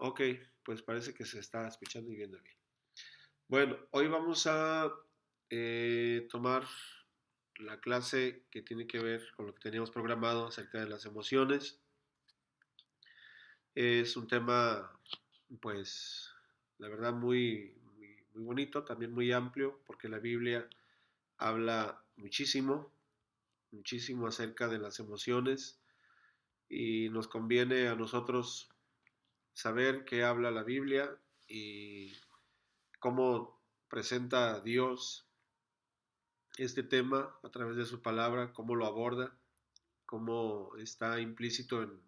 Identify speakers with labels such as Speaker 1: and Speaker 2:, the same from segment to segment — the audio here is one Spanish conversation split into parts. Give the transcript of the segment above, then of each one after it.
Speaker 1: Ok, pues parece que se está escuchando y viendo bien. Bueno, hoy vamos a tomar la clase que tiene que ver con lo que teníamos programado acerca de las emociones. Es un tema, pues, la verdad muy bonito, también muy amplio, porque la Biblia habla muchísimo acerca de las emociones y nos conviene a nosotros saber qué habla la Biblia y cómo presenta Dios este tema a través de su palabra, cómo lo aborda, cómo está implícito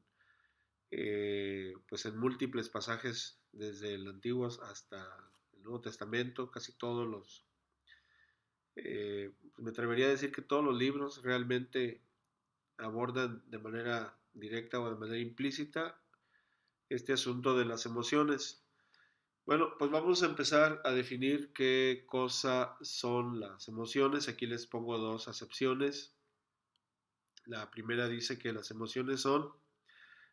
Speaker 1: pues en múltiples pasajes desde el Antiguo hasta el Nuevo Testamento, casi todos pues me atrevería a decir que todos los libros realmente abordan de manera directa o de manera implícita este asunto de las emociones. Bueno, pues vamos a empezar a definir qué cosa son las emociones. Aquí les pongo dos acepciones. La primera dice que las emociones son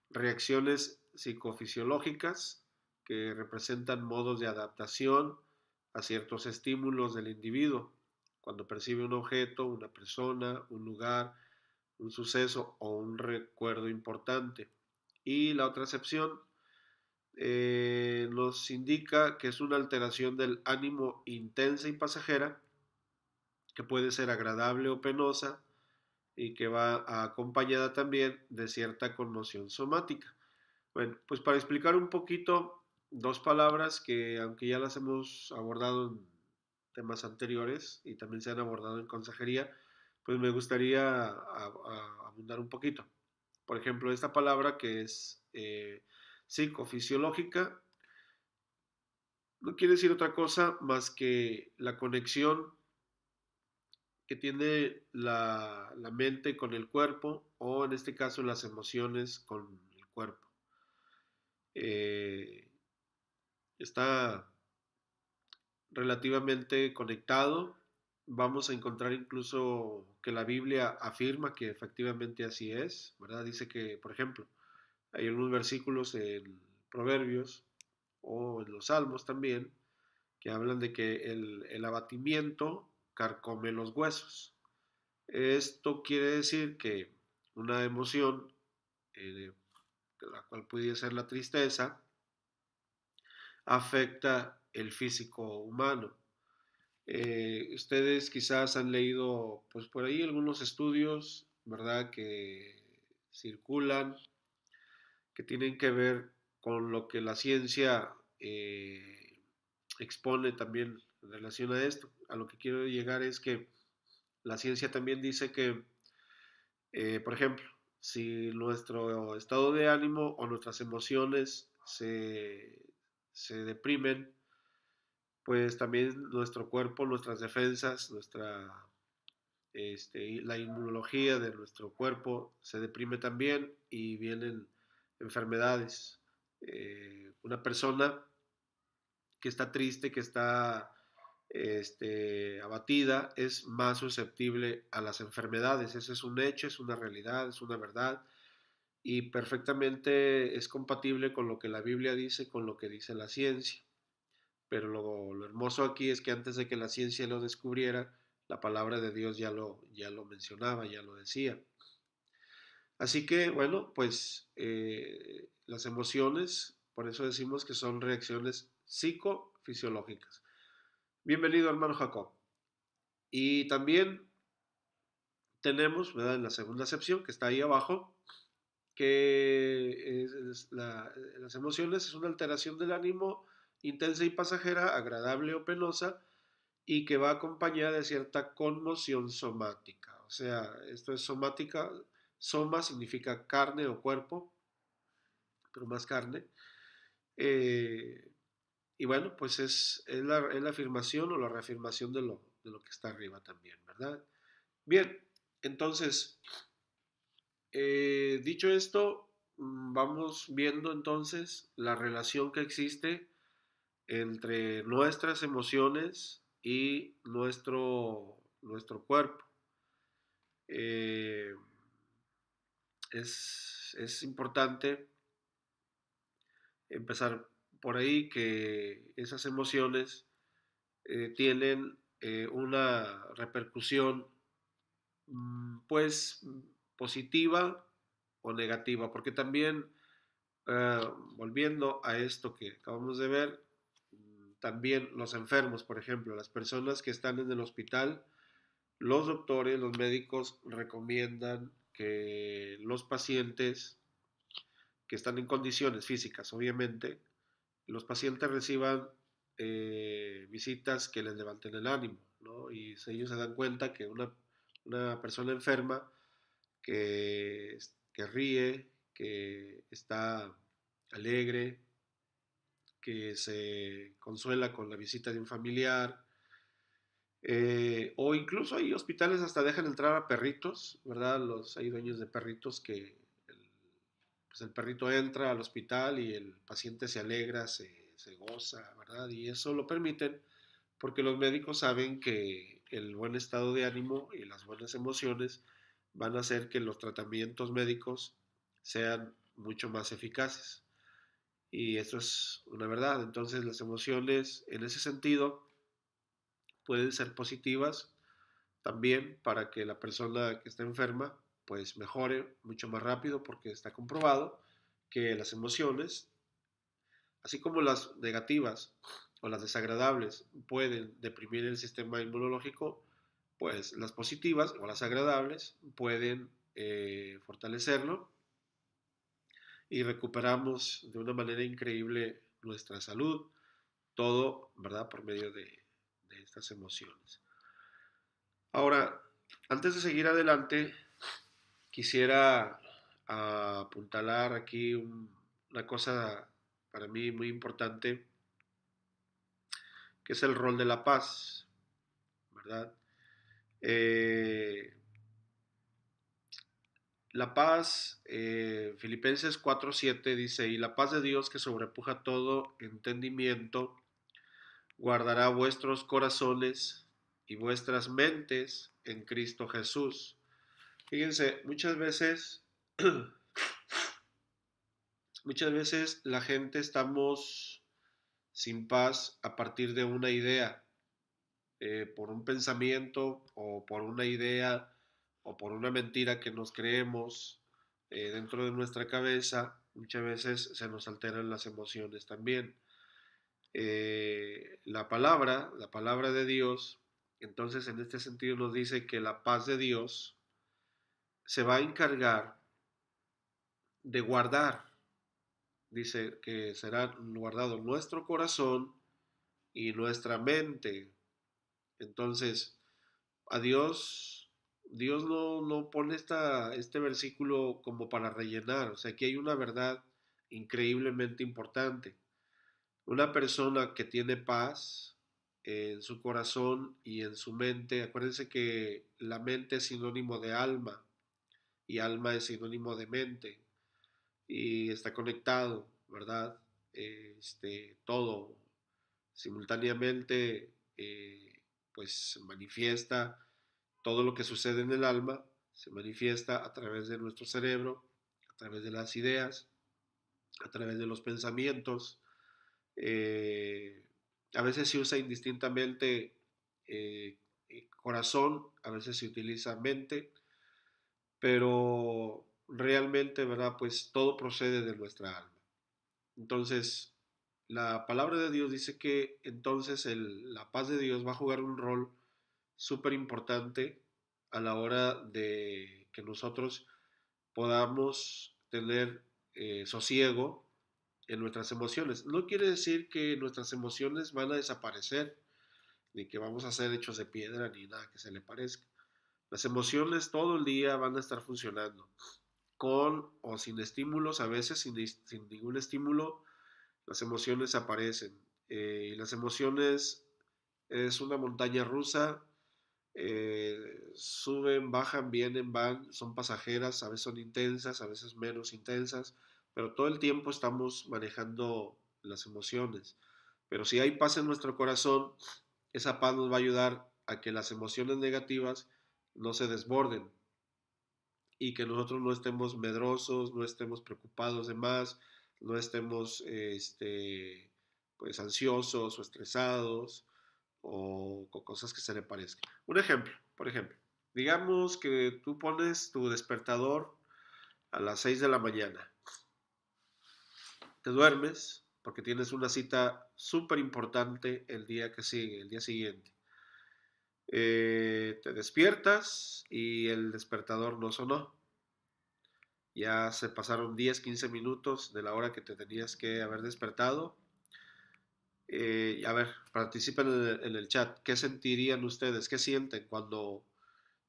Speaker 1: reacciones psicofisiológicas que representan modos de adaptación a ciertos estímulos del individuo. Cuando percibe un objeto, una persona, un lugar, un suceso o un recuerdo importante. Y la otra acepción nos indica que es una alteración del ánimo intensa y pasajera que puede ser agradable o penosa y que va acompañada también de cierta conmoción somática. Bueno, pues para explicar un poquito, dos palabras que aunque ya las hemos abordado en temas anteriores y también se han abordado en consejería, pues me gustaría abundar un poquito. Por ejemplo, esta palabra que es psicofisiológica no quiere decir otra cosa más que la conexión que tiene la mente con el cuerpo o en este caso las emociones con el cuerpo. Eh, Está relativamente conectado. Vamos a encontrar incluso que la Biblia afirma que efectivamente así es, ¿verdad? Dice que, por ejemplo, hay algunos versículos en Proverbios o en los Salmos también que hablan de que el abatimiento carcome los huesos. Esto quiere decir que una emoción, eh, la cual puede ser la tristeza, afecta el físico humano. Ustedes quizás han leído, pues por ahí algunos estudios, ¿verdad? Que circulan, que tienen que ver con lo que la ciencia expone también en relación a esto. A lo que quiero llegar es que la ciencia también dice que, por ejemplo, si nuestro estado de ánimo o nuestras emociones se deprimen, pues también nuestro cuerpo, nuestras defensas, la inmunología de nuestro cuerpo se deprime también y vienen enfermedades. Una persona que está triste, que está abatida, es más susceptible a las enfermedades. Ese es un hecho, es una realidad, es una verdad y perfectamente es compatible con lo que la Biblia dice, con lo que dice la ciencia. Pero lo hermoso aquí es que antes de que la ciencia lo descubriera, la palabra de Dios ya lo mencionaba, ya lo decía. Así que, bueno, pues las emociones, por eso decimos que son reacciones psicofisiológicas. Bienvenido, hermano Jacob. Y también tenemos, ¿verdad? En la segunda sección que está ahí abajo, que las emociones es una alteración del ánimo intensa y pasajera, agradable o penosa, y que va acompañada de cierta conmoción somática. O sea, esto es somática, soma significa carne o cuerpo, pero más carne. Eh, y bueno, pues es la afirmación o la reafirmación de lo que está arriba también, ¿verdad? Bien, entonces, dicho esto, vamos viendo entonces la relación que existe entre nuestras emociones y nuestro cuerpo. Eh, es importante empezar por ahí, que esas emociones tienen una repercusión pues positiva o negativa, porque también volviendo a esto que acabamos de ver, también los enfermos, por ejemplo, las personas que están en el hospital, los doctores, los médicos recomiendan que los pacientes que están en condiciones físicas, obviamente, los pacientes reciban visitas que les levanten el ánimo, ¿no? Y ellos se dan cuenta que una persona enferma que ríe, que está alegre, que se consuela con la visita de un familiar, o incluso hay hospitales hasta dejan entrar a perritos, ¿verdad? Hay dueños de perritos que pues el perrito entra al hospital y el paciente se alegra, se goza, ¿verdad? Y eso lo permiten porque los médicos saben que el buen estado de ánimo y las buenas emociones van a hacer que los tratamientos médicos sean mucho más eficaces. Y eso es una verdad. Entonces las emociones en ese sentido pueden ser positivas también para que la persona que está enferma pues mejore mucho más rápido, porque está comprobado que las emociones, así como las negativas o las desagradables, pueden deprimir el sistema inmunológico, pues las positivas o las agradables pueden fortalecerlo y recuperamos de una manera increíble nuestra salud, todo, ¿verdad? Por medio de estas emociones. Ahora, antes de seguir adelante, quisiera apuntalar aquí una cosa para mí muy importante, que es el rol de la paz, ¿verdad? Eh, la paz, Filipenses 4:7 dice, y la paz de Dios que sobrepuja todo entendimiento, guardará vuestros corazones y vuestras mentes en Cristo Jesús. Fíjense, muchas veces la gente estamos sin paz a partir de una idea, por un pensamiento o por una idea o por una mentira que nos creemos dentro de nuestra cabeza. Muchas veces se nos alteran las emociones también. La palabra de Dios, entonces en este sentido nos dice que la paz de Dios se va a encargar de guardar, dice que será guardado nuestro corazón y nuestra mente. Entonces, a Dios no pone este versículo como para rellenar, o sea, aquí hay una verdad increíblemente importante. Una persona que tiene paz en su corazón y en su mente, acuérdense que la mente es sinónimo de alma y alma es sinónimo de mente y está conectado, ¿verdad? Todo simultáneamente, pues se manifiesta todo lo que sucede en el alma, se manifiesta a través de nuestro cerebro, a través de las ideas, a través de los pensamientos. Eh, a veces se usa indistintamente eh, corazón, a veces se utiliza mente, pero realmente, ¿verdad? Pues todo procede de nuestra alma. Entonces, la palabra de Dios dice que entonces la paz de Dios va a jugar un rol súper importante a la hora de que nosotros podamos tener sosiego en nuestras emociones. No quiere decir que nuestras emociones van a desaparecer, ni que vamos a ser hechos de piedra, ni nada que se le parezca. Las emociones todo el día van a estar funcionando, con o sin estímulos, a veces sin ningún estímulo, las emociones aparecen. Y las emociones es una montaña rusa, suben, bajan, vienen, van, son pasajeras, a veces son intensas, a veces menos intensas, pero todo el tiempo estamos manejando las emociones. Pero si hay paz en nuestro corazón, esa paz nos va a ayudar a que las emociones negativas no se desborden y que nosotros no estemos medrosos, no estemos preocupados de más, no estemos pues ansiosos o estresados o con cosas que se le parezcan. Un ejemplo, por ejemplo, digamos que tú pones tu despertador a las 6 de la mañana, te duermes porque tienes una cita súper importante el día que sigue, el día siguiente. Te despiertas y el despertador no sonó. Ya se pasaron 10, 15 minutos de la hora que te tenías que haber despertado. A ver, participen en el chat. ¿Qué sentirían ustedes? ¿Qué sienten cuando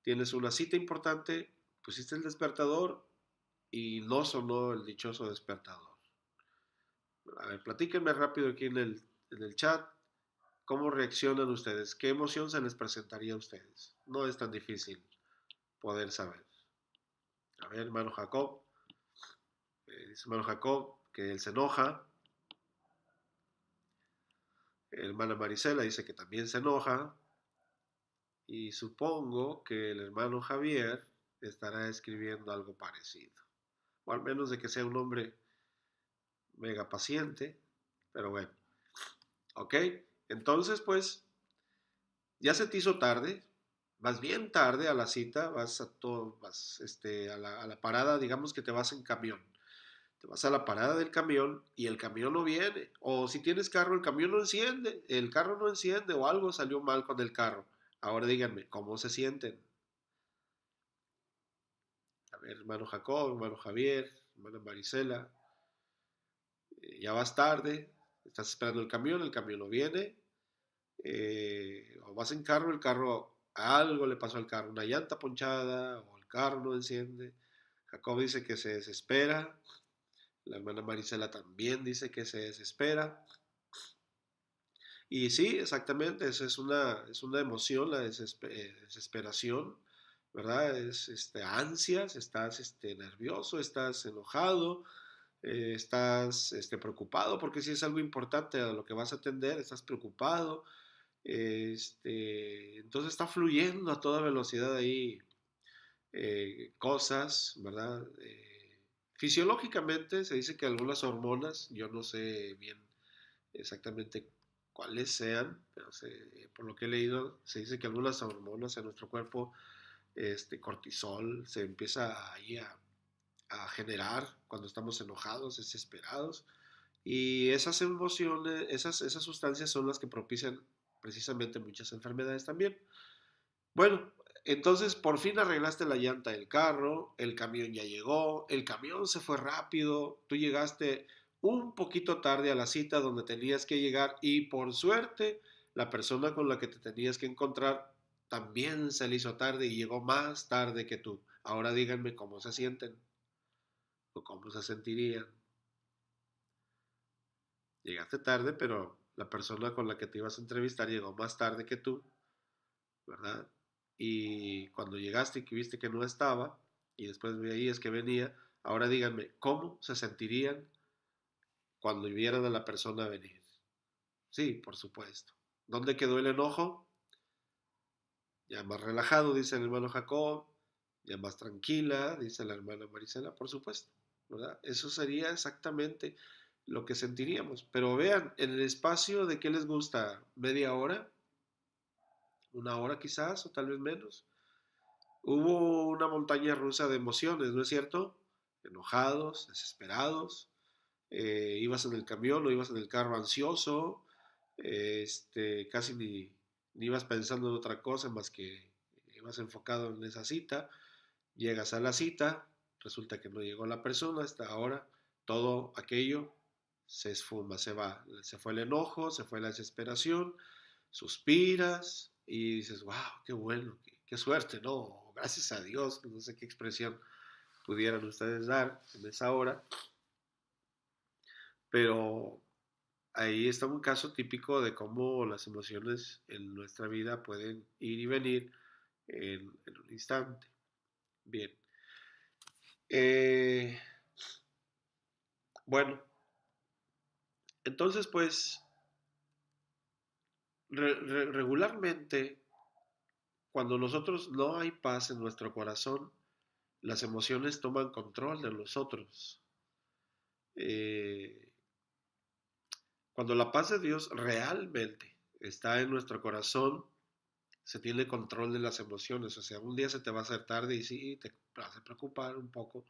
Speaker 1: tienes una cita importante, pusiste el despertador y no sonó el dichoso despertador? A ver, platíquenme rápido aquí en el chat. ¿Cómo reaccionan ustedes? ¿Qué emoción se les presentaría a ustedes? No es tan difícil poder saber. A ver, hermano Jacob. Dice hermano Jacob que él se enoja. Hermana Marisela dice que también se enoja. Y supongo que el hermano Javier estará escribiendo algo parecido. O al menos de que sea un hombre mega paciente. Pero bueno. Ok. Entonces, pues, ya se te hizo tarde. Vas bien tarde a la cita. Vas a la parada. Digamos que te vas en camión. Te vas a la parada del camión y el camión no viene. O si tienes carro, el camión no enciende. El carro no enciende o algo salió mal con el carro. Ahora díganme, ¿cómo se sienten? A ver, hermano Jacob, hermano Javier, hermana Marisela. Ya vas tarde. Estás esperando el camión no viene. O vas en carro, el carro, algo le pasó al carro. Una llanta ponchada o el carro no enciende. Jacob dice que se desespera. La hermana Marisela también dice que se desespera. Y sí, exactamente, eso es una emoción, la desesperación, ¿verdad? Es ansias, estás nervioso, estás enojado, estás preocupado, porque si es algo importante a lo que vas a atender, estás preocupado. Entonces está fluyendo a toda velocidad ahí cosas, ¿verdad? Fisiológicamente se dice que algunas hormonas, yo no sé bien exactamente cuáles sean, pero por lo que he leído, se dice que algunas hormonas en nuestro cuerpo, cortisol, se empieza ahí a generar cuando estamos enojados, desesperados, y esas emociones, esas sustancias son las que propician precisamente muchas enfermedades también. Bueno, entonces por fin arreglaste la llanta del carro, el camión ya llegó, el camión se fue rápido, tú llegaste un poquito tarde a la cita donde tenías que llegar y por suerte la persona con la que te tenías que encontrar también se le hizo tarde y llegó más tarde que tú. Ahora díganme cómo se sienten o cómo se sentirían. Llegaste tarde, pero la persona con la que te ibas a entrevistar llegó más tarde que tú, ¿verdad? Y cuando llegaste y que viste que no estaba, y después veías que venía, ahora díganme, ¿cómo se sentirían cuando vieran a la persona venir? Sí, por supuesto. ¿Dónde quedó el enojo? Ya más relajado, dice el hermano Jacob, ya más tranquila, dice la hermana Marisela, por supuesto, ¿verdad? Eso sería exactamente lo que sentiríamos. Pero vean, en el espacio de qué les gusta, media hora, una hora quizás, o tal vez menos, hubo una montaña rusa de emociones, ¿no es cierto? Enojados, desesperados, ibas en el camión o ibas en el carro ansioso, casi ni ibas pensando en otra cosa más que ibas enfocado en esa cita, llegas a la cita, resulta que no llegó la persona, hasta ahora todo aquello se esfuma, se va, se fue el enojo, se fue la desesperación, suspiras y dices, wow, qué bueno, qué suerte, ¿no? Gracias a Dios, no sé qué expresión pudieran ustedes dar en esa hora, pero ahí está un caso típico de cómo las emociones en nuestra vida pueden ir y venir en un instante. Bien. Eh, bueno, entonces pues regularmente cuando nosotros no hay paz en nuestro corazón, las emociones toman control de nosotros. Eh, Cuando la paz de Dios realmente está en nuestro corazón, se tiene control de las emociones. O sea, un día se te va a hacer tarde y sí, te vas a preocupar un poco,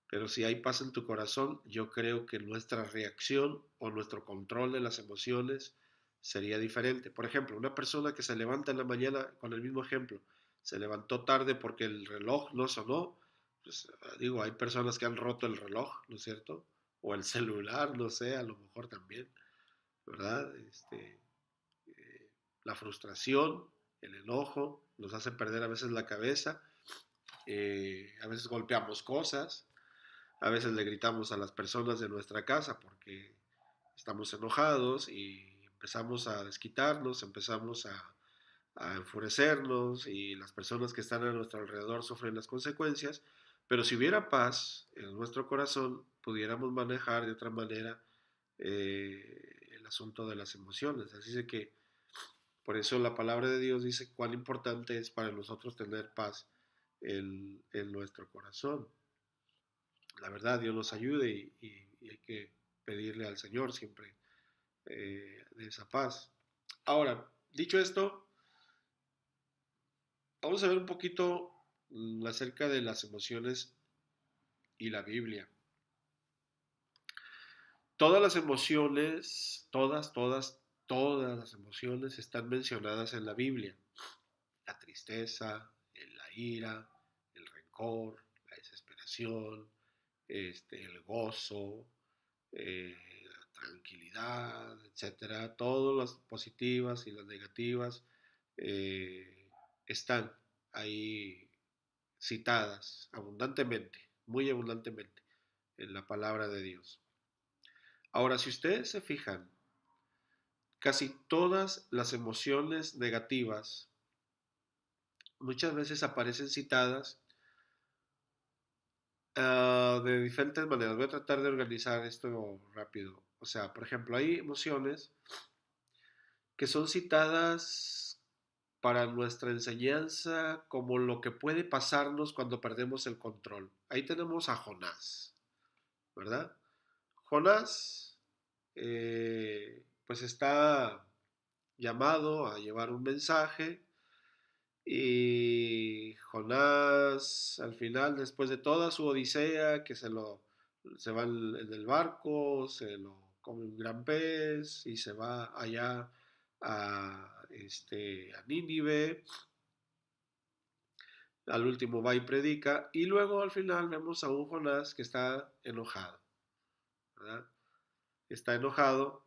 Speaker 1: pero si hay paz en tu corazón, yo creo que nuestra reacción o nuestro control de las emociones sería diferente. Por ejemplo, una persona que se levanta en la mañana, con el mismo ejemplo, se levantó tarde porque el reloj no sonó, pues digo, hay personas que han roto el reloj, ¿no es cierto? O el celular, no sé, a lo mejor también, ¿verdad? La frustración, el enojo, nos hace perder a veces la cabeza, a veces golpeamos cosas, a veces le gritamos a las personas de nuestra casa porque estamos enojados y empezamos a desquitarnos, empezamos a enfurecernos y las personas que están a nuestro alrededor sufren las consecuencias. Pero si hubiera paz en nuestro corazón, pudiéramos manejar de otra manera el asunto de las emociones. Así es que por eso la palabra de Dios dice cuán importante es para nosotros tener paz en nuestro corazón. La verdad, Dios nos ayude y hay que pedirle al Señor siempre de esa paz. Ahora, dicho esto, vamos a ver un poquito acerca de las emociones y la Biblia. Todas las emociones, todas las emociones están mencionadas en la Biblia. La tristeza, la ira, el rencor, la desesperación, el gozo, la tranquilidad, etcétera. Todas las positivas y las negativas eh, están ahí citadas abundantemente, muy abundantemente en la palabra de Dios. Ahora, si ustedes se fijan, casi todas las emociones negativas muchas veces aparecen citadas de diferentes maneras. Voy a tratar de organizar esto rápido. O sea, por ejemplo, hay emociones que son citadas para nuestra enseñanza como lo que puede pasarnos cuando perdemos el control. Ahí tenemos a Jonás, ¿verdad? Jonás, pues está llamado a llevar un mensaje y Jonás, al final, después de toda su odisea, que se va en el barco, se lo come un gran pez y se va allá a Nínive, al último va y predica, y luego al final vemos a un Jonás que está enojado, ¿verdad? Está enojado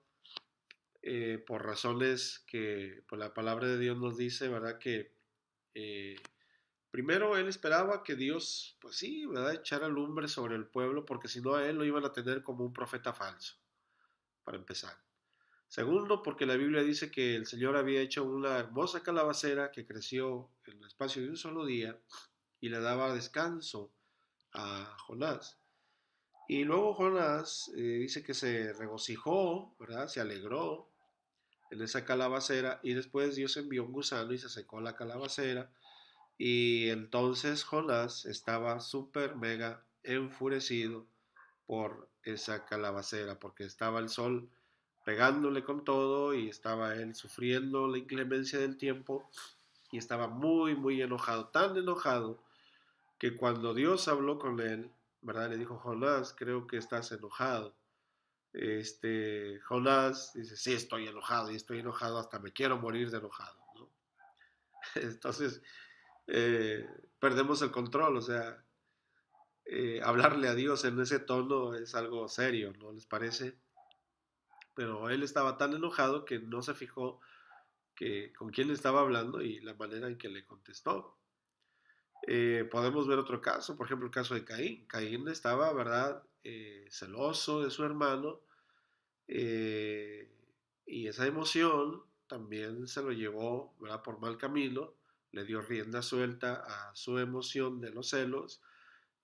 Speaker 1: por razones que por la palabra de Dios nos dice, ¿verdad? Que eh, primero él esperaba que Dios, pues sí, ¿verdad? Echara lumbre sobre el pueblo, porque si no a él lo iban a tener como un profeta falso, para empezar. Segundo, porque la Biblia dice que el Señor había hecho una hermosa calabacera que creció en el espacio de un solo día y le daba descanso a Jonás. Y luego Jonás dice que se regocijó, ¿verdad? Se alegró en esa calabacera y después Dios envió un gusano y se secó la calabacera. Y entonces Jonás estaba súper mega enfurecido por esa calabacera, porque estaba el sol pegándole con todo y estaba él sufriendo la inclemencia del tiempo y estaba muy, muy enojado, tan enojado que cuando Dios habló con él, ¿verdad? Le dijo, Jonás, creo que estás enojado. Jonás dice, sí, estoy enojado y estoy enojado, hasta me quiero morir de enojado, ¿no? Entonces, eh, perdemos el control, o sea, hablarle a Dios en ese tono es algo serio, ¿no les parece? Pero él estaba tan enojado que no se fijó que con quién le estaba hablando y la manera en que le contestó. Podemos ver otro caso, por ejemplo el caso de Caín. Caín estaba, ¿verdad?, celoso de su hermano eh, y esa emoción también se lo llevó, ¿verdad?, por mal camino, le dio rienda suelta a su emoción de los celos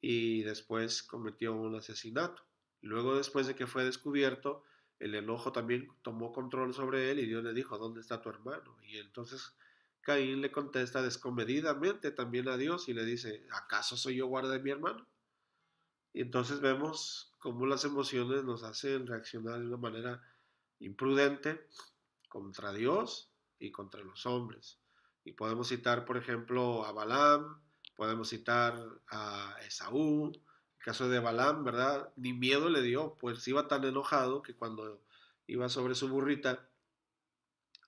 Speaker 1: y después cometió un asesinato. Luego, después de que fue descubierto, el enojo también tomó control sobre él y Dios le dijo, ¿dónde está tu hermano? Y entonces Caín le contesta descomedidamente también a Dios y le dice, ¿acaso soy yo guarda de mi hermano? Y entonces vemos cómo las emociones nos hacen reaccionar de una manera imprudente contra Dios y contra los hombres. Y podemos citar, por ejemplo, a Balaam, podemos citar a Esaú. El caso de Balaam, ¿verdad? Ni miedo le dio, pues iba tan enojado que cuando iba sobre su burrita,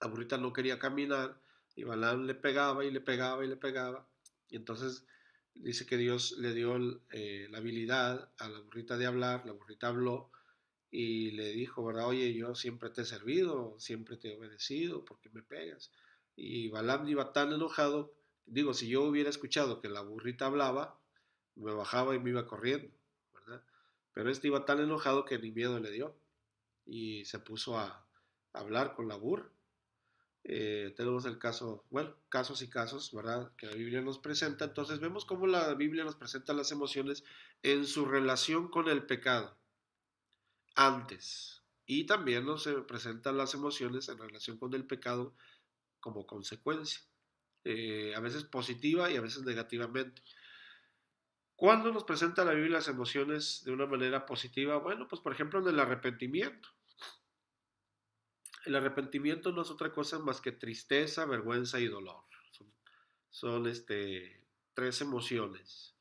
Speaker 1: la burrita no quería caminar y Balaam le pegaba y le pegaba y le pegaba. Y entonces dice que Dios le dio la habilidad a la burrita de hablar, la burrita habló y le dijo, ¿verdad? Oye, yo siempre te he servido, siempre te he obedecido, ¿por qué me pegas? Y Balaam iba tan enojado, digo, si yo hubiera escuchado que la burrita hablaba, me bajaba y me iba corriendo, ¿verdad? Pero este iba tan enojado que ni miedo le dio y se puso a hablar con la burra. Tenemos el caso, bueno, casos y casos, ¿verdad? Que la Biblia nos presenta. Entonces vemos cómo la Biblia nos presenta las emociones en su relación con el pecado antes. Y también nos presentan las emociones en relación con el pecado como consecuencia. A veces positiva y a veces negativamente. ¿Cuándo nos presenta la Biblia las emociones de una manera positiva? Bueno, pues por ejemplo en el arrepentimiento. El arrepentimiento no es otra cosa más que tristeza, vergüenza y dolor. Son tres emociones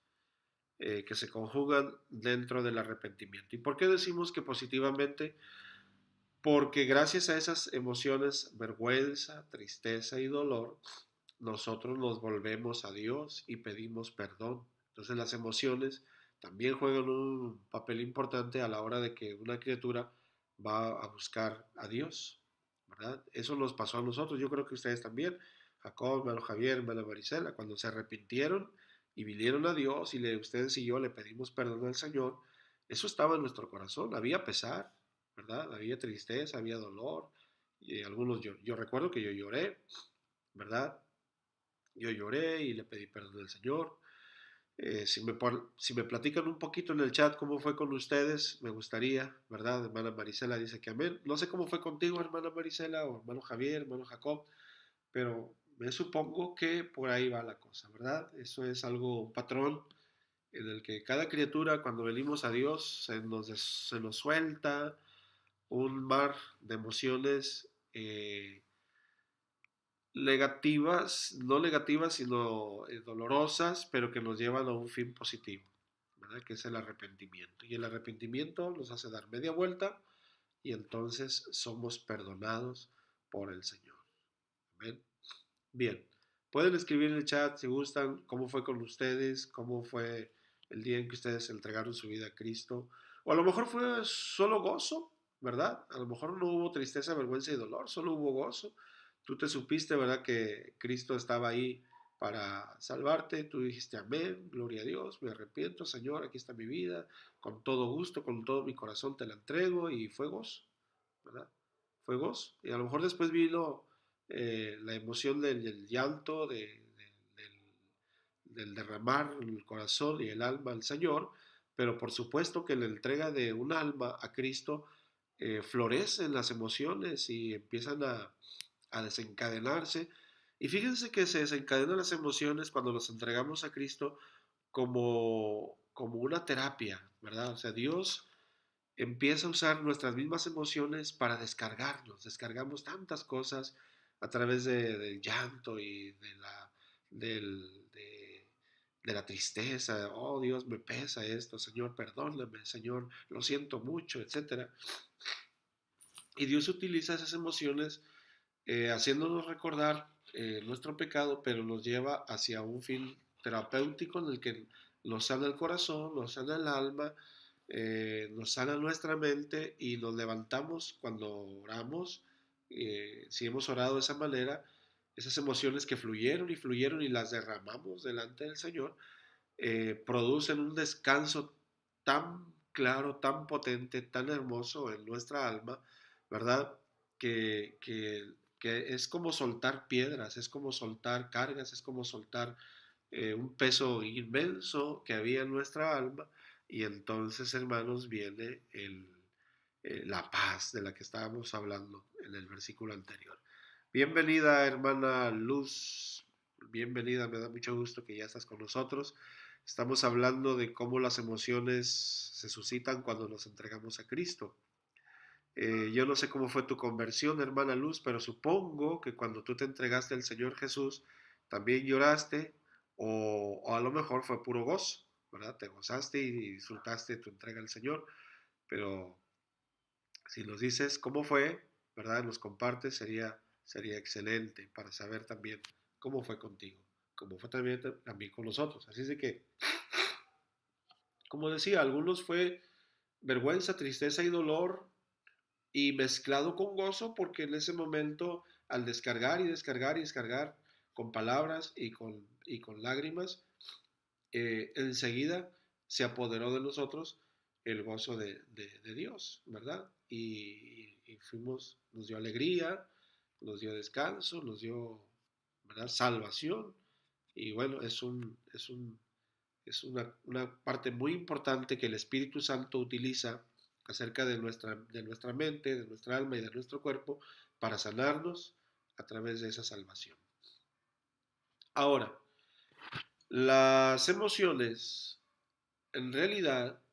Speaker 1: que se conjugan dentro del arrepentimiento. ¿Y por qué decimos que positivamente? Porque gracias a esas emociones, vergüenza, tristeza y dolor, nosotros nos volvemos a Dios y pedimos perdón. Entonces las emociones también juegan un papel importante a la hora de que una criatura va a buscar a Dios, ¿verdad? Eso nos pasó a nosotros, yo creo que ustedes también, Jacob, hermano Javier, hermana Marisela, cuando se arrepintieron y vinieron a Dios y ustedes y yo le pedimos perdón al Señor, eso estaba en nuestro corazón, había pesar, ¿verdad? Había tristeza, había dolor, y algunos yo recuerdo que yo lloré, ¿verdad? Yo lloré y le pedí perdón al Señor. Si me platican un poquito en el chat cómo fue con ustedes, me gustaría, ¿verdad? Hermana Marisela dice que amén. No sé cómo fue contigo, hermana Marisela, o hermano Javier, hermano Jacob, pero me supongo que por ahí va la cosa, ¿verdad? Eso es algo, un patrón en el que cada criatura, cuando venimos a Dios, se nos suelta un mar de emociones negativas, no negativas, sino dolorosas, pero que nos llevan a un fin positivo, ¿verdad? Que es el arrepentimiento. Y el arrepentimiento nos hace dar media vuelta y entonces somos perdonados por el Señor. ¿Amén? Bien, pueden escribir en el chat si gustan cómo fue con ustedes, cómo fue el día en que ustedes entregaron su vida a Cristo. O a lo mejor fue solo gozo, ¿verdad? A lo mejor no hubo tristeza, vergüenza y dolor, solo hubo gozo. Tú te supiste, ¿verdad? Que Cristo estaba ahí para salvarte. Tú dijiste, amén, gloria a Dios, me arrepiento, Señor, aquí está mi vida. Con todo gusto, con todo mi corazón te la entrego y fue gozo, ¿verdad? Fue gozo. Y a lo mejor después vino la emoción del llanto, del derramar el corazón y el alma al Señor, pero por supuesto que la entrega de un alma a Cristo florecen las emociones y empiezan a desencadenarse. Y fíjense que se desencadenan las emociones cuando nos entregamos a Cristo como una terapia, ¿verdad? O sea, Dios empieza a usar nuestras mismas emociones para descargarnos. Descargamos tantas cosas a través del llanto y del, de la tristeza. Oh, Dios, me pesa esto. Señor, perdóname. Señor, lo siento mucho, etcétera. Y Dios utiliza esas emociones haciéndonos recordar nuestro pecado, pero nos lleva hacia un fin terapéutico en el que nos sana el corazón, nos sana el alma, nos sana nuestra mente y nos levantamos cuando oramos. Si hemos orado de esa manera, esas emociones que fluyeron y las derramamos delante del Señor, producen un descanso tan claro, tan potente, tan hermoso en nuestra alma, ¿verdad? Que es como soltar piedras, es como soltar cargas, es como soltar un peso inmenso que había en nuestra alma y entonces, hermanos, viene la paz de la que estábamos hablando en el versículo anterior. Bienvenida, hermana Luz, bienvenida, me da mucho gusto que ya estás con nosotros. Estamos hablando de cómo las emociones se suscitan cuando nos entregamos a Cristo. Yo no sé cómo fue tu conversión, hermana Luz, pero supongo que cuando tú te entregaste al Señor Jesús, también lloraste o a lo mejor fue puro gozo, ¿verdad? Te gozaste y disfrutaste tu entrega al Señor, pero si nos dices cómo fue, ¿verdad? Nos compartes, sería excelente para saber también cómo fue contigo, cómo fue también con nosotros. Así es de que, como decía, algunos fue vergüenza, tristeza y dolor y mezclado con gozo porque en ese momento al descargar y descargar y descargar con palabras y con lágrimas, enseguida se apoderó de nosotros el gozo de Dios, ¿verdad? Y nos dio alegría, nos dio descanso, nos dio, ¿verdad? Salvación. Y bueno, es una parte muy importante que el Espíritu Santo utiliza acerca de nuestra mente, de nuestra alma y de nuestro cuerpo para sanarnos a través de esa salvación. Ahora, las emociones, en realidad,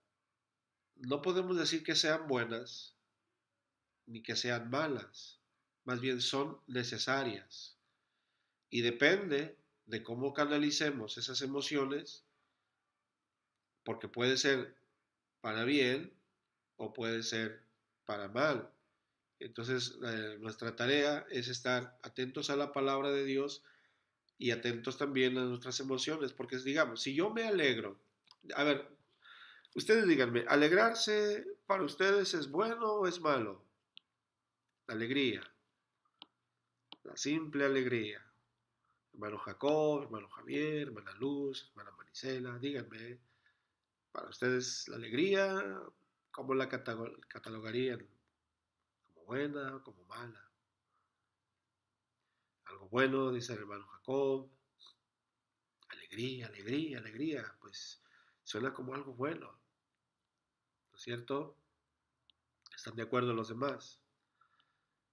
Speaker 1: no podemos decir que sean buenas ni que sean malas, más bien son necesarias. Y depende de cómo canalicemos esas emociones, porque puede ser para bien o puede ser para mal. Entonces, nuestra tarea es estar atentos a la palabra de Dios y atentos también a nuestras emociones, porque digamos, si yo me alegro, a ver, ustedes díganme, ¿alegrarse para ustedes es bueno o es malo? La alegría, la simple alegría. Hermano Jacob, hermano Javier, hermana Luz, hermana Marisela, díganme, para ustedes la alegría, ¿cómo la catalogarían? ¿Como buena o como mala? Algo bueno, dice el hermano Jacob. Alegría, alegría, alegría. Pues suena como algo bueno, ¿no es cierto? ¿Están de acuerdo los demás?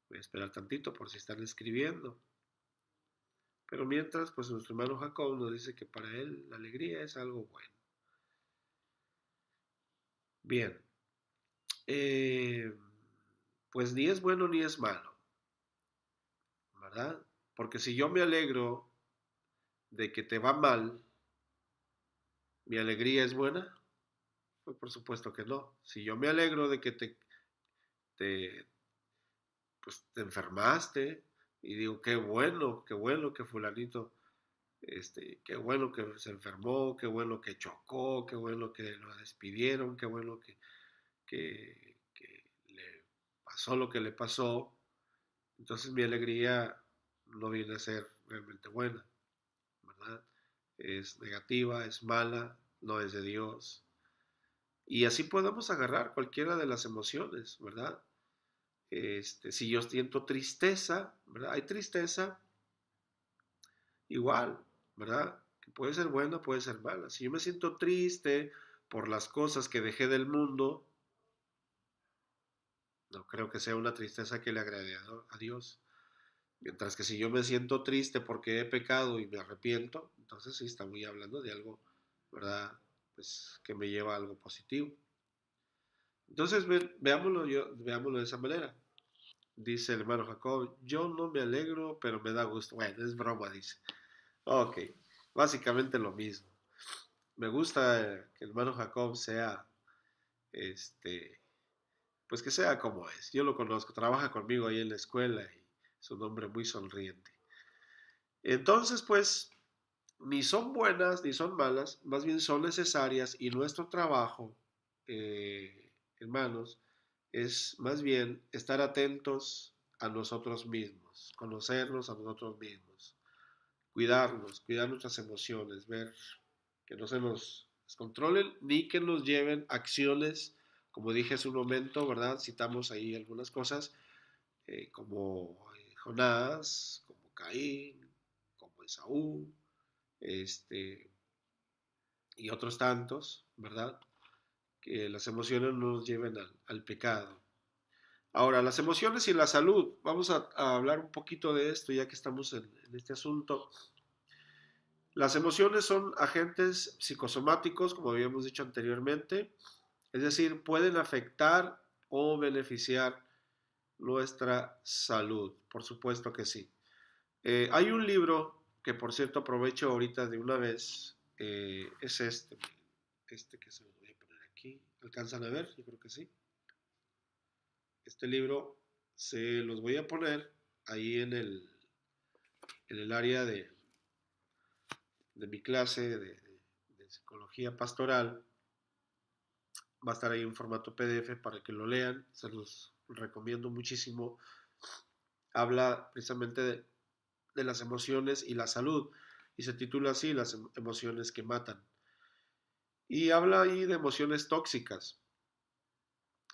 Speaker 1: Voy a esperar tantito por si están escribiendo. Pero mientras, pues nuestro hermano Jacob nos dice que para él la alegría es algo bueno. Bien, eh, pues ni es bueno ni es malo, ¿verdad? Porque si yo me alegro de que te va mal, ¿mi alegría es buena? Pues por supuesto que no. Si yo me alegro de que te, te enfermaste y digo, qué bueno que fulanito, qué bueno que se enfermó, qué bueno que chocó, qué bueno que lo despidieron, qué bueno que le pasó lo que le pasó, entonces mi alegría no viene a ser realmente buena, ¿verdad? Es negativa, es mala, no es de Dios. Y así podemos agarrar cualquiera de las emociones, ¿verdad? Si yo siento tristeza, ¿verdad? Hay tristeza igual, ¿verdad? Que puede ser buena, puede ser mala. Si yo me siento triste por las cosas que dejé del mundo, no creo que sea una tristeza que le agrade a Dios. Mientras que si yo me siento triste porque he pecado y me arrepiento, entonces sí estamos hablando de algo, ¿verdad? Pues que me lleva a algo positivo. Entonces veámoslo de esa manera. Dice el hermano Jacob, yo no me alegro, pero me da gusto. Bueno, es broma, dice. Ok, básicamente lo mismo. Me gusta que el hermano Jacob sea, este, pues que sea como es. Yo lo conozco, trabaja conmigo ahí en la escuela y es un hombre muy sonriente. Entonces, pues, ni son buenas ni son malas, más bien son necesarias y nuestro trabajo, hermanos, es más bien estar atentos a nosotros mismos, conocernos a nosotros mismos, cuidar nuestras emociones, ver que no se nos descontrolen ni que nos lleven acciones, como dije hace un momento, ¿verdad? Citamos ahí algunas cosas, como Jonás, como Caín, como Esaú, este, y otros tantos, ¿verdad? Que las emociones no nos lleven al pecado. Ahora, las emociones y la salud. Vamos a hablar un poquito de esto ya que estamos en este asunto. Las emociones son agentes psicosomáticos, como habíamos dicho anteriormente, es decir, pueden afectar o beneficiar nuestra salud, por supuesto que sí. Hay un libro que, por cierto, aprovecho ahorita de una vez, es este que se lo voy a poner aquí. ¿Alcanzan a ver? Yo creo que sí. Este libro se los voy a poner ahí en el área de mi clase de psicología pastoral. Va a estar ahí en formato PDF para que lo lean. Se los recomiendo muchísimo. Habla precisamente de las emociones y la salud. Y se titula así, las emociones que matan. Y habla ahí de emociones tóxicas.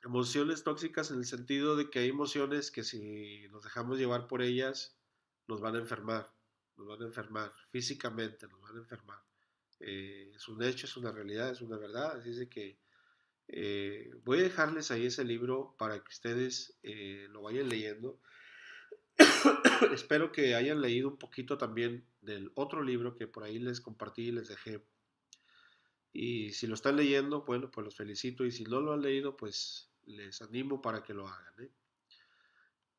Speaker 1: Emociones tóxicas en el sentido de que hay emociones que si nos dejamos llevar por ellas, nos van a enfermar. Nos van a enfermar físicamente, nos van a enfermar. Es un hecho, es una realidad, es una verdad. Así es de que voy a dejarles ahí ese libro para que ustedes lo vayan leyendo. Espero que hayan leído un poquito también del otro libro que por ahí les compartí y les dejé. Y si lo están leyendo, bueno, pues los felicito. Y si no lo han leído, pues les animo para que lo hagan, ¿eh?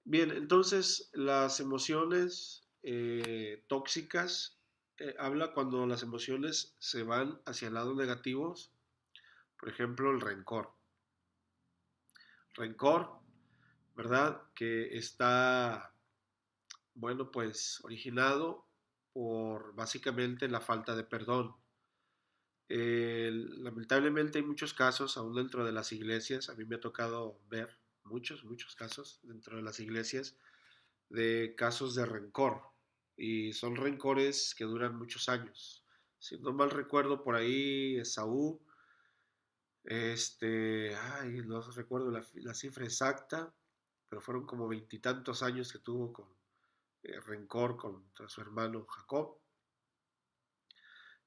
Speaker 1: Bien, entonces las emociones tóxicas habla cuando las emociones se van hacia lados negativos. Por ejemplo, el rencor. Rencor, ¿verdad? Que está, bueno, pues originado por básicamente la falta de perdón. Lamentablemente hay muchos casos, aún dentro de las iglesias, a mí me ha tocado ver muchos casos dentro de las iglesias de casos de rencor. Y son rencores que duran muchos años. Si no mal recuerdo, por ahí Esaú, no recuerdo la cifra exacta, pero fueron como veintitantos años que tuvo con rencor contra su hermano Jacob.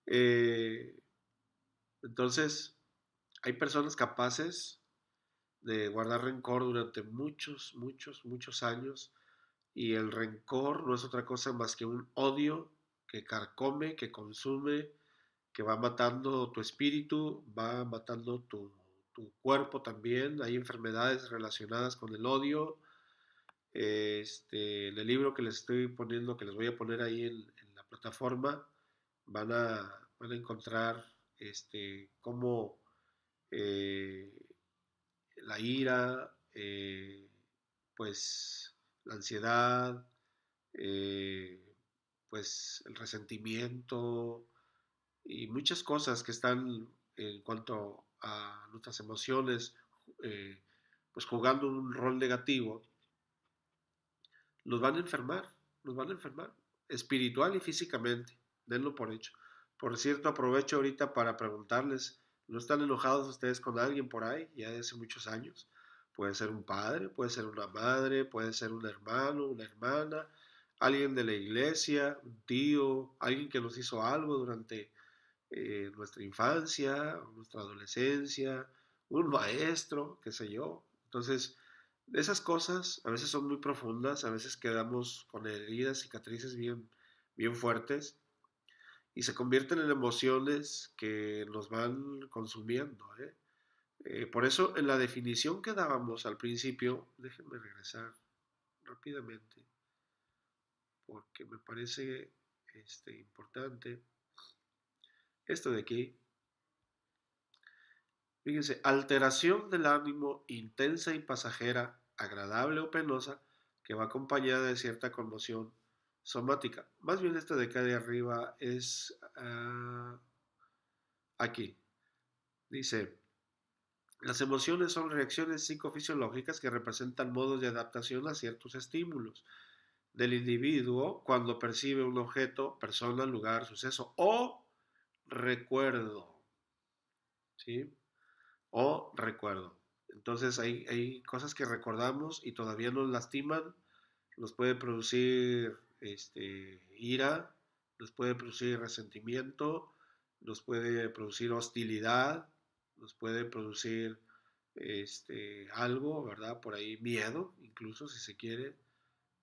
Speaker 1: Eh, entonces, hay personas capaces de guardar rencor durante muchos años y el rencor no es otra cosa más que un odio que carcome, que consume, que va matando tu espíritu, va matando tu cuerpo también. Hay enfermedades relacionadas con el odio. En el libro que les estoy poniendo, que les voy a poner ahí en la plataforma, van a encontrar cómo eh, la ira, pues la ansiedad, eh, pues el resentimiento y muchas cosas que están en cuanto a nuestras emociones, eh, pues jugando un rol negativo, nos van a enfermar, nos van a enfermar, espiritual y físicamente, denlo por hecho. Por cierto, aprovecho ahorita para preguntarles, ¿no están enojados ustedes con alguien por ahí ya de hace muchos años? Puede ser un padre, puede ser una madre, puede ser un hermano, una hermana, alguien de la iglesia, un tío, alguien que nos hizo algo durante nuestra infancia, nuestra adolescencia, un maestro, qué sé yo. Entonces, esas cosas a veces son muy profundas, a veces quedamos con heridas, cicatrices bien fuertes y se convierten en emociones que nos van consumiendo, ¿eh? Por eso en la definición que dábamos al principio, déjenme regresar rápidamente porque me parece importante esto de aquí. Fíjense, alteración del ánimo intensa y pasajera, agradable o penosa, que va acompañada de cierta conmoción somática. Más bien este de acá de arriba es aquí. Dice, las emociones son reacciones psicofisiológicas que representan modos de adaptación a ciertos estímulos del individuo cuando percibe un objeto, persona, lugar, suceso o recuerdo. ¿Sí? O recuerdo. Entonces hay cosas que recordamos y todavía nos lastiman, nos puede producir ira, nos puede producir resentimiento, nos puede producir hostilidad, nos puede producir algo, ¿verdad? Por ahí miedo, incluso si se quiere,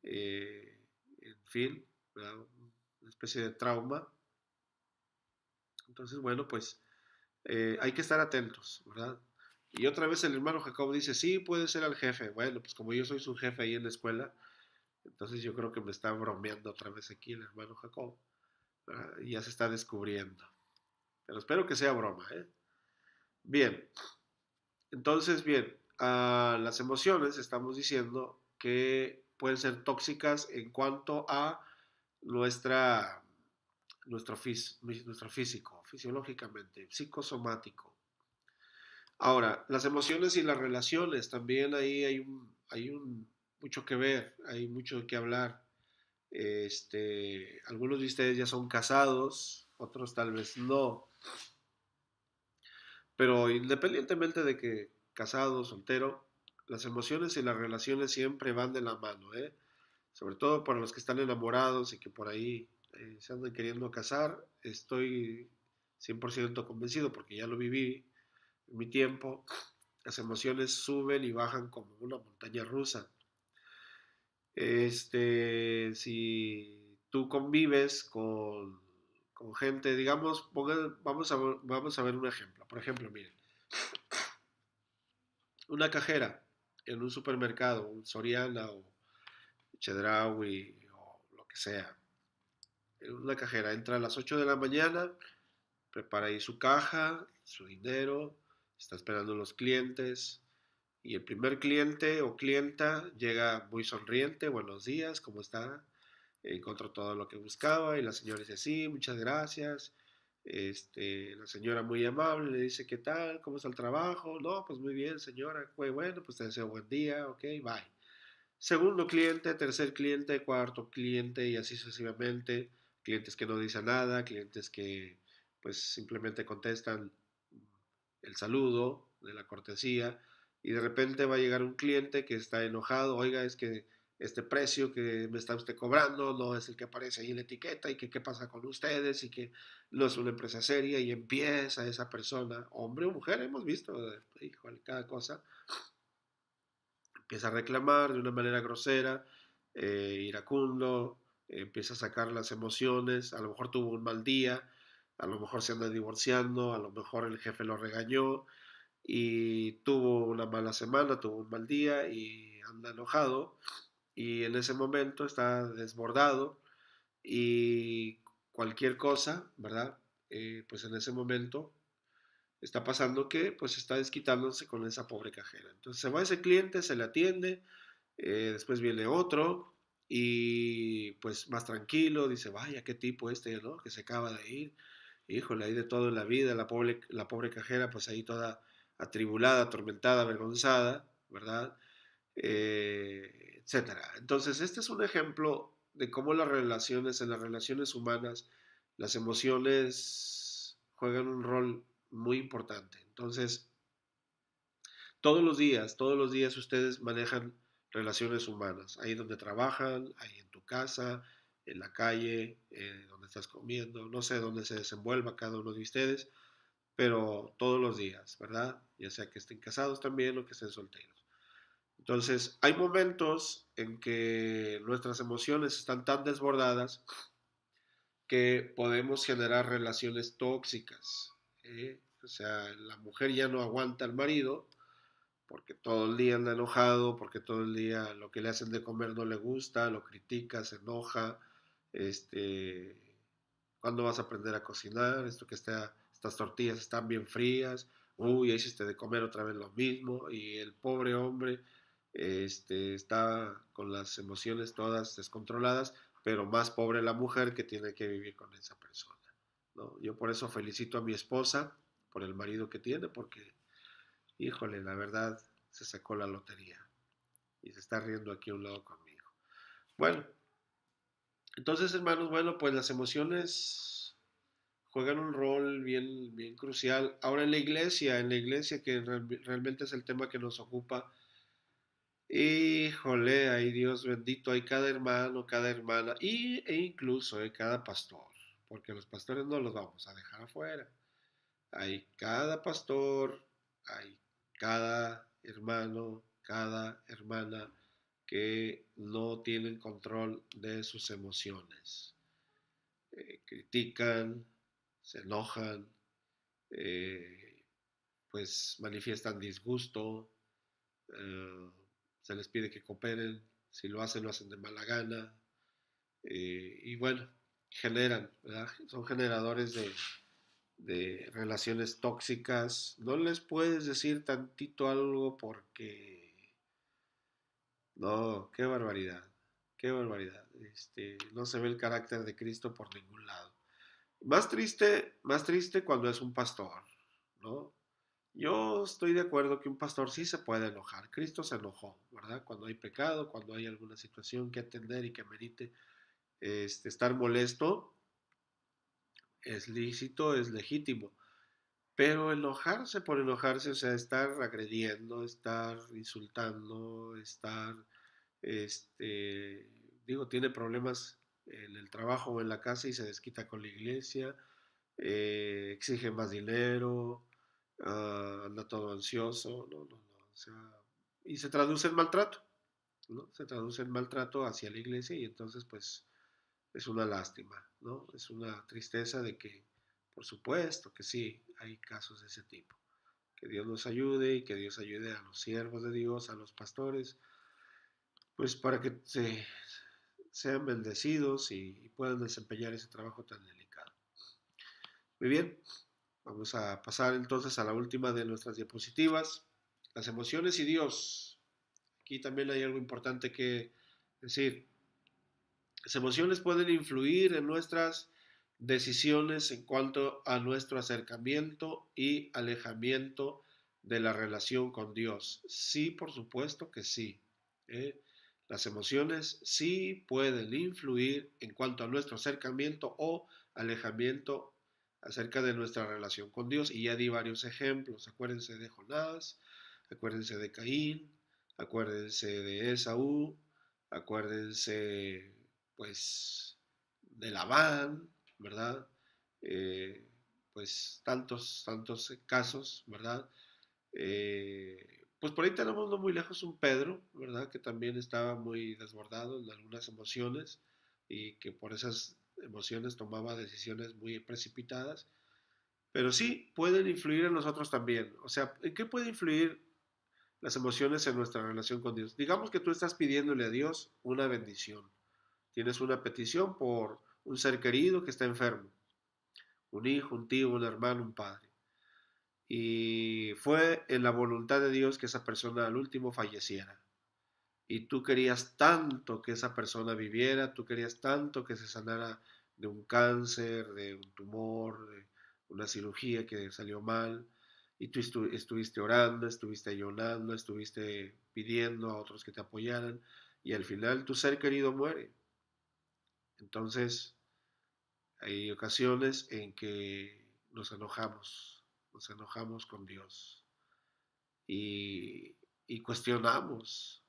Speaker 1: en fin, ¿verdad? Una especie de trauma. Entonces, bueno, pues hay que estar atentos, ¿verdad? Y otra vez el hermano Jacob dice, sí, puede ser al jefe. Bueno, pues como yo soy su jefe ahí en la escuela, entonces yo creo que me está bromeando otra vez aquí el hermano Jacob, ¿verdad? Y ya se está descubriendo. Pero espero que sea broma, ¿eh? Bien, entonces, bien, las emociones estamos diciendo que pueden ser tóxicas en cuanto a nuestra, nuestro físico, fisiológicamente, psicosomático. Ahora, las emociones y las relaciones, también ahí hay mucho que ver, hay mucho que hablar. Algunos de ustedes ya son casados, otros tal vez no, pero independientemente de que casado, soltero, las emociones y las relaciones siempre van de la mano, ¿eh? Sobre todo para los que están enamorados y que por ahí se andan queriendo casar, estoy 100% convencido porque ya lo viví en mi tiempo. Las emociones suben y bajan como una montaña rusa. Si tú convives con gente, digamos, vamos a ver un ejemplo. Por ejemplo, miren, una cajera en un supermercado, un Soriana o Chedraui o lo que sea. En una cajera entra a las 8 de la mañana, prepara ahí su caja, su dinero, está esperando los clientes. Y el primer cliente o clienta llega muy sonriente, buenos días, ¿cómo está? Encontró todo lo que buscaba y la señora dice, sí, muchas gracias. La señora muy amable le dice, ¿qué tal? ¿Cómo está el trabajo? No, pues muy bien, señora. Muy bueno, pues te deseo buen día, ok, bye. Segundo cliente, tercer cliente, cuarto cliente y así sucesivamente. Clientes que no dicen nada, clientes que pues simplemente contestan el saludo de la cortesía y de repente va a llegar un cliente que está enojado, oiga, es que este precio que me está usted cobrando no es el que aparece ahí en la etiqueta y que qué pasa con ustedes y que no es una empresa seria y empieza esa persona, hombre o mujer, hemos visto, híjole, cada cosa, empieza a reclamar de una manera grosera, iracundo, empieza a sacar las emociones, a lo mejor tuvo un mal día, a lo mejor se anda divorciando, a lo mejor el jefe lo regañó y tuvo una mala semana, tuvo un mal día y anda enojado y en ese momento está desbordado y cualquier cosa, ¿verdad? Pues en ese momento está pasando que pues está desquitándose con esa pobre cajera. Entonces se va ese cliente, se le atiende, después viene otro y pues más tranquilo, dice, vaya, qué tipo este, ¿no? Que se acaba de ir. Híjole, hay de todo en la vida, la pobre cajera pues ahí toda atribulada, atormentada, avergonzada, ¿verdad? Etcétera. Entonces, este es un ejemplo de cómo en las relaciones humanas, las emociones juegan un rol muy importante. Entonces, todos los días ustedes manejan relaciones humanas, ahí donde trabajan, ahí en tu casa, en la calle, donde estás comiendo, no sé dónde se desenvuelva cada uno de ustedes, pero todos los días, ¿verdad? Ya sea que estén casados también o que estén solteros. Entonces, hay momentos en que nuestras emociones están tan desbordadas que podemos generar relaciones tóxicas. O sea, la mujer ya no aguanta al marido porque todo el día anda enojado, porque todo el día lo que le hacen de comer no le gusta, lo critica, se enoja, este, ¿cuándo vas a aprender a cocinar? Estas tortillas están bien frías, uy, ya hiciste de comer otra vez lo mismo, y el pobre hombre está con las emociones todas descontroladas, pero más pobre la mujer que tiene que vivir con esa persona, ¿no? Yo por eso felicito a mi esposa por el marido que tiene, porque híjole, la verdad, se sacó la lotería y se está riendo aquí a un lado conmigo. Bueno, entonces, hermanos, bueno, pues las emociones juegan un rol bien, bien crucial. Ahora en la iglesia que realmente es el tema que nos ocupa, híjole, ay Dios bendito, hay cada hermano, cada hermana e incluso hay cada pastor, porque los pastores no los vamos a dejar afuera. Hay cada pastor, hay cada hermano, cada hermana que no tienen control de sus emociones. Critican, se enojan, eh, pues manifiestan disgusto, eh, se les pide que cooperen, si lo hacen de mala gana, y bueno, generan, ¿verdad? Son generadores de relaciones tóxicas. No les puedes decir tantito algo porque, no, qué barbaridad, qué barbaridad. No se ve el carácter de Cristo por ningún lado. Más triste cuando es un pastor, ¿no? Yo estoy de acuerdo que un pastor sí se puede enojar. Cristo se enojó, ¿verdad? Cuando hay pecado, cuando hay alguna situación que atender y que merite estar molesto, es lícito, es legítimo. Pero enojarse por enojarse, o sea, estar agrediendo, estar insultando, estar, este, digo, tiene problemas en el trabajo o en la casa y se desquita con la iglesia, exige más dinero, anda todo ansioso, no, o sea, y se traduce en maltrato, ¿no? Se traduce en maltrato hacia la iglesia y entonces, pues, es una lástima, ¿no? Es una tristeza de que, por supuesto que sí, hay casos de ese tipo. Que Dios nos ayude y que Dios ayude a los siervos de Dios, a los pastores, pues para que sean bendecidos y puedan desempeñar ese trabajo tan delicado. Muy bien, vamos a pasar entonces a la última de nuestras diapositivas, las emociones y Dios. Aquí también hay algo importante que decir. Las emociones pueden influir en nuestras decisiones en cuanto a nuestro acercamiento y alejamiento de la relación con Dios. Sí, por supuesto que sí. ¿eh? Las emociones sí pueden influir en cuanto a nuestro acercamiento o alejamiento acerca de nuestra relación con Dios. Y ya di varios ejemplos. Acuérdense de Jonás, acuérdense de Caín, acuérdense de Esaú, acuérdense pues de Labán, ¿verdad? Eh, pues tantos casos, ¿verdad? Pues por ahí tenemos no muy lejos un Pedro, ¿verdad? Que también estaba muy desbordado en algunas emociones y que por esas emociones tomaba decisiones muy precipitadas. Pero sí, pueden influir en nosotros también. O sea, ¿en qué puede influir las emociones en nuestra relación con Dios? Digamos que tú estás pidiéndole a Dios una bendición. Tienes una petición por un ser querido que está enfermo, un hijo, un tío, un hermano, un padre. Y fue en la voluntad de Dios que esa persona al último falleciera. Y tú querías tanto que esa persona viviera, tú querías tanto que se sanara de un cáncer, de un tumor, de una cirugía que salió mal. Y tú estuviste orando, estuviste ayunando, estuviste pidiendo a otros que te apoyaran. Y al final tu ser querido muere. Entonces, hay ocasiones en que nos enojamos con Dios y, y cuestionamos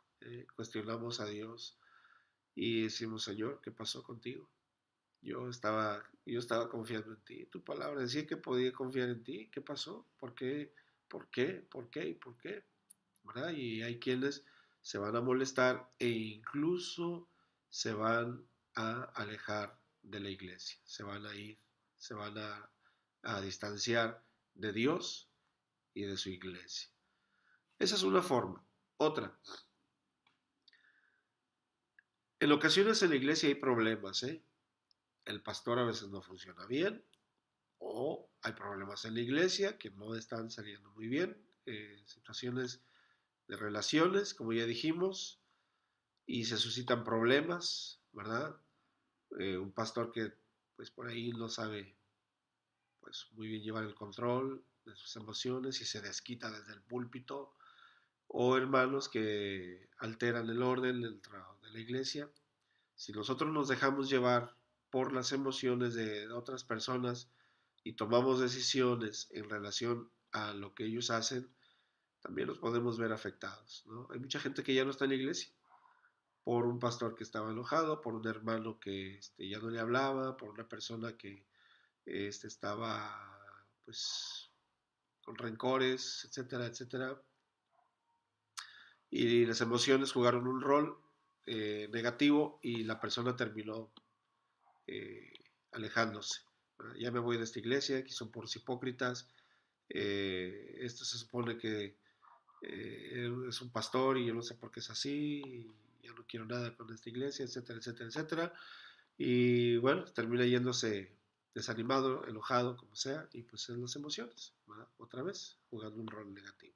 Speaker 1: a Dios y decimos, Señor, ¿qué pasó contigo? Yo estaba confiando en ti. Tu palabra decía que podía confiar en ti. ¿Qué pasó? ¿Por qué? ¿Por qué? ¿Por qué? ¿Y por qué? ¿Verdad? Y hay quienes se van a molestar e incluso se van a alejar de la iglesia, se van a ir, se van a distanciar de Dios y de su iglesia. Esa es una forma. Otra, en ocasiones en la iglesia hay problemas, ¿eh? El pastor a veces no funciona bien o hay problemas en la iglesia que no están saliendo muy bien, situaciones de relaciones, como ya dijimos, y se suscitan problemas, ¿verdad? Un pastor que pues por ahí no sabe pues muy bien llevar el control de sus emociones y se desquita desde el púlpito, o hermanos que alteran el orden de la iglesia. Si nosotros nos dejamos llevar por las emociones de otras personas y tomamos decisiones en relación a lo que ellos hacen, también nos podemos ver afectados, ¿no? Hay mucha gente que ya no está en la iglesia por un pastor que estaba enojado, por un hermano que ya no le hablaba, por una persona que estaba pues con rencores, etcétera, etcétera. Y las emociones jugaron un rol negativo y la persona terminó alejándose, Ya me voy de esta iglesia, aquí son puros hipócritas, esto se supone que es un pastor y yo no sé por qué es así, y ya no quiero nada con esta iglesia, etcétera, etcétera, etcétera. Y bueno, termina yéndose desanimado, enojado, como sea, y pues en las emociones, ¿verdad? Otra vez, jugando un rol negativo.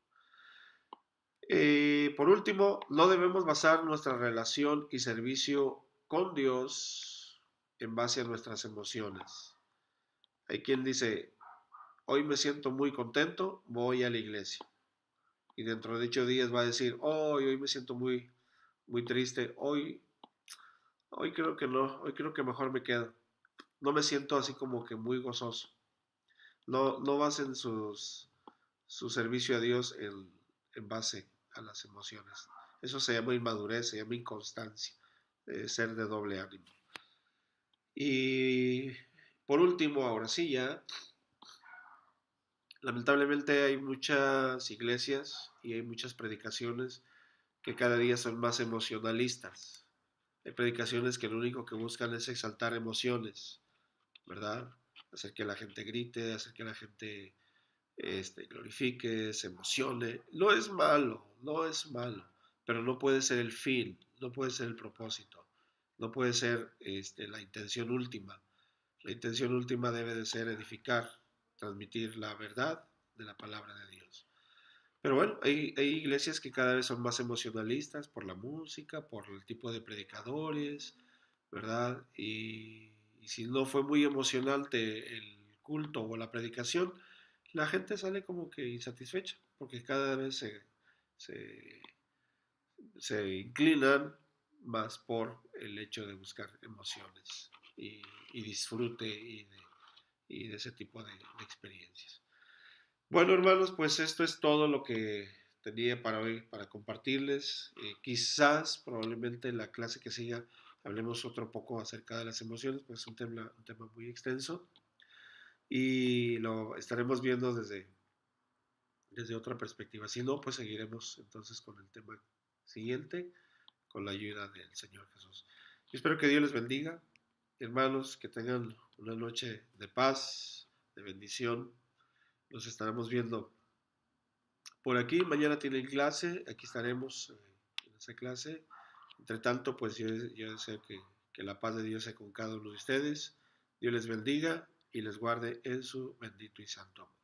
Speaker 1: Por último, no debemos basar nuestra relación y servicio con Dios en base a nuestras emociones. Hay quien dice, hoy me siento muy contento, voy a la iglesia. Y dentro de 8 días va a decir, hoy me siento muy triste, hoy creo que no, hoy creo que mejor me quedo. No me siento así como que muy gozoso. No basen su servicio a Dios en base a las emociones. Eso se llama inmadurez, se llama inconstancia, ser de doble ánimo. Y por último, ahora sí ya, lamentablemente hay muchas iglesias y hay muchas predicaciones que cada día son más emocionalistas. Hay predicaciones que lo único que buscan es exaltar emociones, ¿verdad? Hacer que la gente grite, hacer que la gente glorifique, se emocione. No es malo, no es malo, pero no puede ser el fin, no puede ser el propósito, no puede ser la intención última. La intención última debe de ser edificar, transmitir la verdad de la palabra de Dios. Pero bueno, hay iglesias que cada vez son más emocionalistas por la música, por el tipo de predicadores, ¿verdad? Y si no fue muy emocional el culto o la predicación, la gente sale como que insatisfecha, porque cada vez se, se inclinan más por el hecho de buscar emociones y disfrute y de ese tipo de experiencias. Bueno, hermanos, pues esto es todo lo que tenía para hoy, para compartirles. Quizás, probablemente en la clase que siga, hablemos otro poco acerca de las emociones, pues es un tema muy extenso y lo estaremos viendo desde otra perspectiva. Si no, pues seguiremos entonces con el tema siguiente, con la ayuda del Señor Jesús. Yo espero que Dios les bendiga, hermanos, que tengan una noche de paz, de bendición. Nos estaremos viendo por aquí. Mañana tienen clase, aquí estaremos en esa clase. Entre tanto, pues yo deseo que la paz de Dios sea con cada uno de ustedes. Dios les bendiga y les guarde en su bendito y santo amor.